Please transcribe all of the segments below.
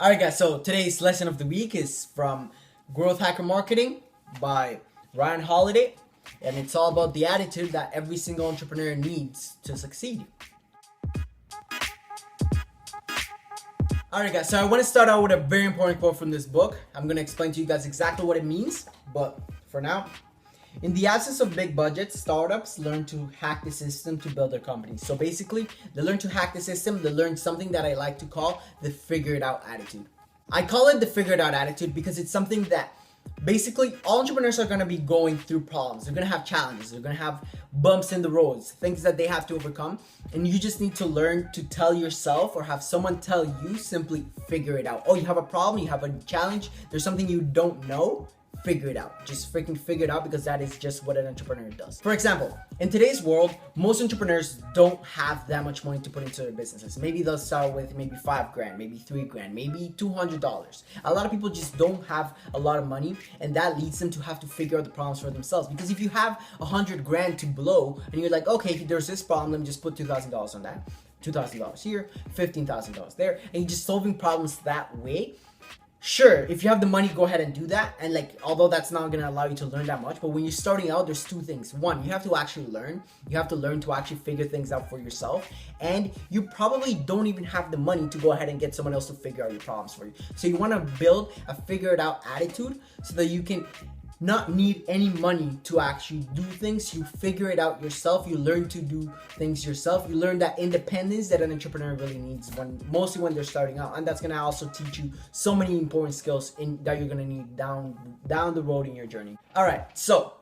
Alright guys, so today's lesson of the week is from Growth Hacker Marketing by Ryan Holiday, and it's all about the attitude that every single entrepreneur needs to succeed. Alright guys, so I want to start out with a very important quote from this book. I'm going to explain to you guys exactly what it means, but for now, in the absence of big budgets, startups learn to hack the system to build their companies. So basically, they learn to hack the system, they learn something that I like to call the figure it out attitude. I call it the figure it out attitude because it's something that basically all entrepreneurs are going to be going through problems. They're going to have challenges, they're going to have bumps in the roads, things that they have to overcome. And you just need to learn to tell yourself or have someone tell you simply figure it out. Oh, you have a problem, you have a challenge, there's something you don't know. Figure it out. Just freaking figure it out, because that is just what an entrepreneur does. For example, in today's world, most entrepreneurs don't have that much money to put into their businesses. Maybe they'll start with maybe $5,000, maybe $3,000, maybe $200. A lot of people just don't have a lot of money, and that leads them to have to figure out the problems for themselves. Because if you have $100,000 to blow, and you're like, okay, there's this problem, let me just put $2,000 on that, $2,000 here, $15,000 there, and you're just solving problems that way. Sure, if you have the money, go ahead and do that. And although that's not going to allow you to learn that much, but when you're starting out, there's two things. One, you have to actually learn. You have to learn to actually figure things out for yourself. And you probably don't even have the money to go ahead and get someone else to figure out your problems for you. So you want to build a figure it out attitude so that you can not need any money to actually do things. You figure it out yourself. You learn to do things yourself. You learn that independence that an entrepreneur really needs, mostly when they're starting out. And that's gonna also teach you so many important skills that you're gonna need down the road in your journey. All right, so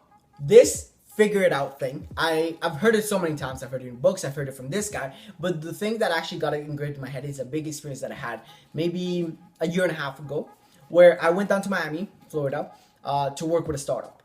this figure it out thing, I've heard it so many times. I've heard it in books, I've heard it from this guy, but the thing that actually got it engraved in my head is a big experience that I had maybe a year and a half ago, where I went down to Miami, Florida, to work with a startup.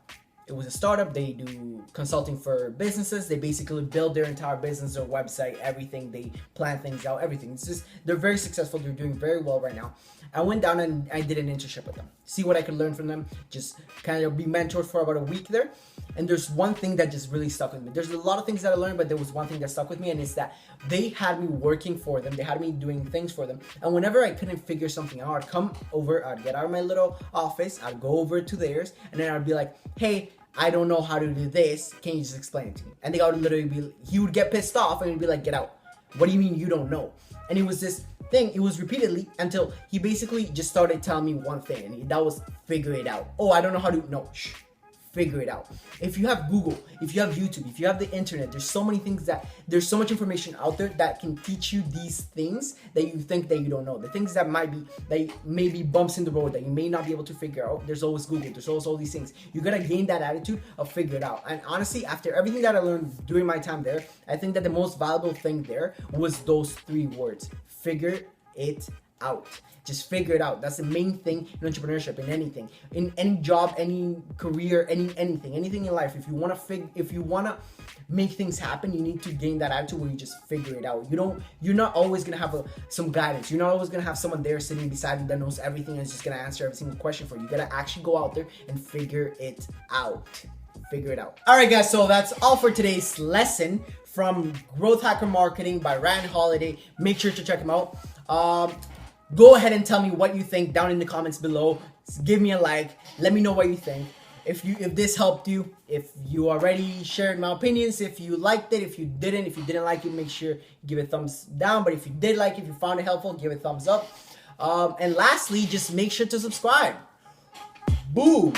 It was a startup. They do consulting for businesses. They basically build their entire business, their website, everything. They plan things out, everything. It's just, they're very successful. They're doing very well right now. I went down and I did an internship with them. See what I could learn from them. Just kind of be mentored for about a week there. And there's one thing that just really stuck with me. There's a lot of things that I learned, but there was one thing that stuck with me, and it's that they had me working for them. They had me doing things for them. And whenever I couldn't figure something out, I'd come over, I'd get out of my little office, I'd go over to theirs, and then I'd be like, hey, I don't know how to do this. Can you just explain it to me? And they would literally be, he would get pissed off and he'd be like, get out. What do you mean you don't know? And it was this thing, it was repeatedly until he basically just started telling me one thing, and that was figure it out. Oh, I don't know how to, no, figure it out. If you have Google, if you have YouTube, if you have the internet, there's so many things there's so much information out there that can teach you these things that you think that you don't know. The things that may be bumps in the road that you may not be able to figure out. There's always Google, there's always all these things. You gotta gain that attitude of figure it out. And honestly, after everything that I learned during my time there, I think that the most valuable thing there was those three words: figure it out. Just figure it out. That's the main thing in entrepreneurship, in anything, in any job, any career, anything in life. If you wanna make things happen, you need to gain that attitude where you just figure it out. You're not always gonna have some guidance. You're not always gonna have someone there sitting beside you that knows everything and is just gonna answer every single question for you. You gotta actually go out there and figure it out. Figure it out. All right, guys. So that's all for today's lesson from Growth Hacker Marketing by Ryan Holiday. Make sure to check him out. Go ahead and tell me what you think down in the comments below. Give me a like. Let me know what you think. If this helped you, if you already shared my opinions, if you liked it, if you didn't like it, make sure you give it a thumbs down. But if you did like it, if you found it helpful, give it a thumbs up. And lastly, just make sure to subscribe. Boom.